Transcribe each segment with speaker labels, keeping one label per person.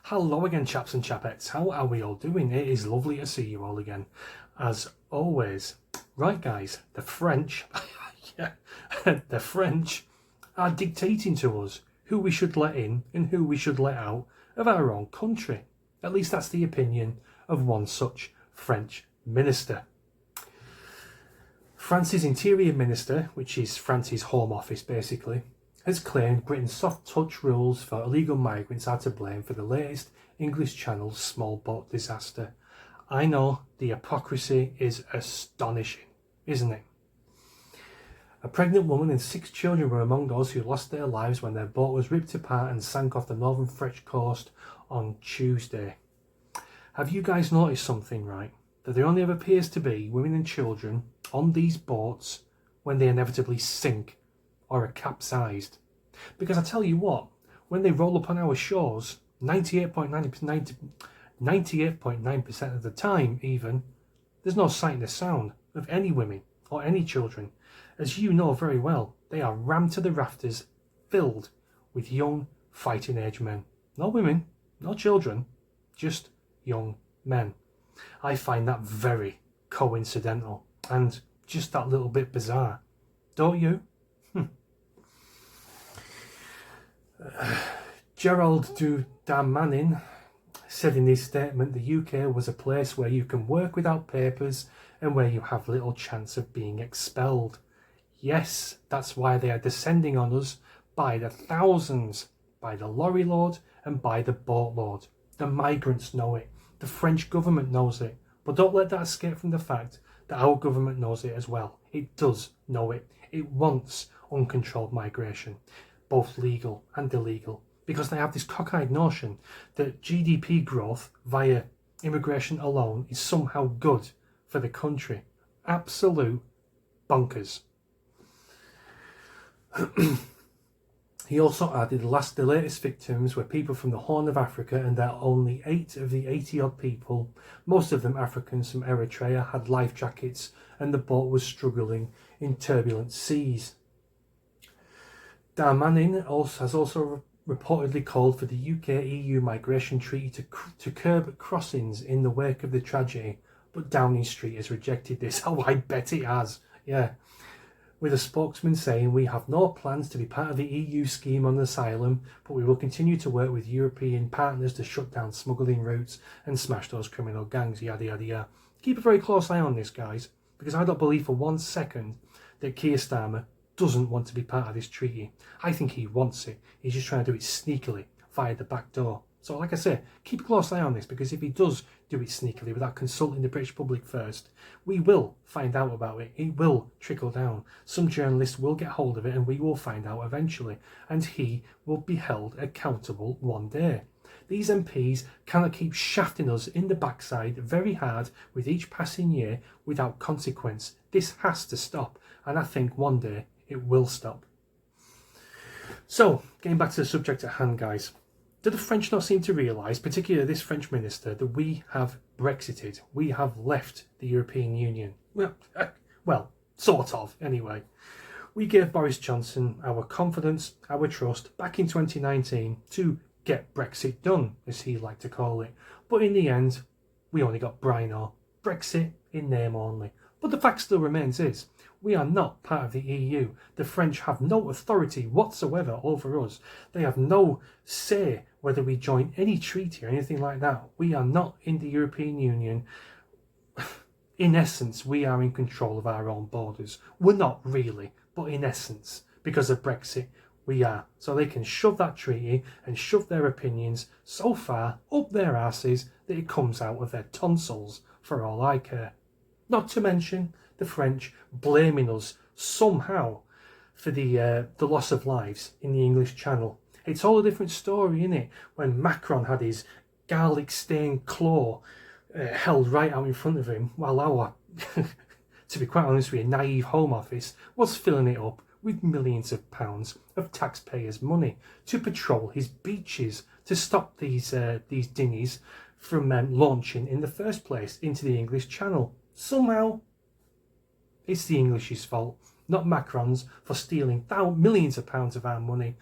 Speaker 1: Hello again, chaps and chapettes. How are we all doing? It is lovely to see you all again, as always. Right, guys, the French, yeah, the French are dictating to us who we should let in and who we should let out of our own country. At least that's the opinion of one such French minister. France's Interior Minister, which is France's Home Office basically, has claimed Britain's soft touch rules for illegal migrants are to blame for the latest English Channel small boat disaster. I know the hypocrisy is astonishing, isn't it? A pregnant woman and 6 children were among those who lost their lives when their boat was ripped apart and sank off the northern French coast on Tuesday. Have you guys noticed something, right? That there only ever appears to be women and children on these boats when they inevitably sink or are capsized. Because I tell you what, when they roll up on our shores, 98.9% of the time even, there's no sight nor sound of any women or any children. As you know very well, they are rammed to the rafters, filled with young fighting age men. No women, no children, just young men. I find that very coincidental and just that little bit bizarre. Don't you? Gerald Darmanin said in his statement the UK was a place where you can work without papers and where you have little chance of being expelled. Yes, that's why they are descending on us by the thousands, by the lorry load and by the boatload. The migrants know it. The French government knows it. But don't let that escape from the fact that our government knows it as well. It does know it. It wants uncontrolled migration, both legal and illegal, because they have this cockeyed notion that GDP growth via immigration alone is somehow good for the country. Absolute bonkers. He also added the latest victims were people from the Horn of Africa, and that only 8 of the 80-odd people, most of them Africans from Eritrea, had life jackets and the boat was struggling in turbulent seas. Darmanin has also reportedly called for the UK-EU migration treaty to curb crossings in the wake of the tragedy, but Downing Street has rejected this. Oh, I bet it has, yeah. With a spokesman saying, "We have no plans to be part of the EU scheme on asylum, but we will continue to work with European partners to shut down smuggling routes and smash those criminal gangs, yada yada yada." Keep a very close eye on this, guys, because I don't believe for 1 second that Keir Starmer doesn't want to be part of this treaty. I think he wants it. He's just trying to do it sneakily via the back door. So like I say, keep a close eye on this, because if he does do it sneakily without consulting the British public first, we will find out about it. It will trickle down. Some journalists will get hold of it and we will find out eventually, and he will be held accountable one day. These MPs cannot keep shafting us in the backside very hard with each passing year without consequence. This has to stop, and I think one day it will stop. So, getting back to the subject at hand, guys. Do the French not seem to realise, particularly this French minister, that we have Brexited? We have left the European Union. Well, sort of, anyway. We gave Boris Johnson our confidence, our trust, back in 2019 to get Brexit done, as he liked to call it. But in the end, we only got Brino. Brexit in name only. But the fact still remains is, we are not part of the EU. The French have no authority whatsoever over us. They have no say whether we join any treaty or anything like that. We are not in the European Union. In essence, we are in control of our own borders. We're not really, but in essence, because of Brexit, we are. So they can shove that treaty and shove their opinions so far up their asses that it comes out of their tonsils, for all I care. Not to mention the French blaming us somehow for the loss of lives in the English Channel. It's all a different story, isn't it? When Macron had his garlic-stained claw held right out in front of him, while our, to be quite honest with you, naive Home Office was filling it up with millions of pounds of taxpayers' money to patrol his beaches, to stop these dinghies from launching in the first place into the English Channel. Somehow, it's the English's fault, not Macron's, for stealing millions of pounds of our money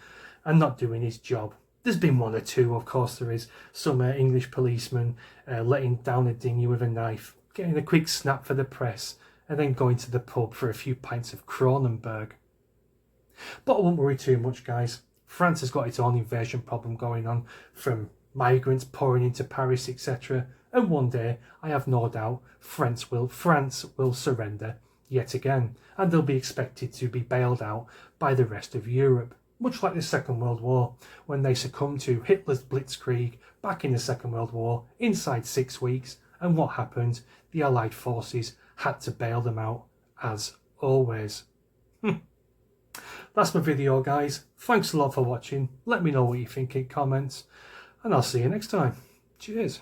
Speaker 1: and not doing his job. There's been one or two, of course there is. Some English policemen letting down a dinghy with a knife, getting a quick snap for the press, and then going to the pub for a few pints of Kronenberg. But I won't worry too much, guys. France has got its own invasion problem going on, from migrants pouring into Paris, etc. And one day, I have no doubt, France will surrender yet again, and they'll be expected to be bailed out by the rest of Europe, much like the Second World War, when they succumbed to Hitler's blitzkrieg back in the Second World War inside 6 weeks. And what happened? The Allied forces had to bail them out, as always. That's my video, guys. Thanks a lot for watching. Let me know what you think in comments, and I'll see you next time. Cheers.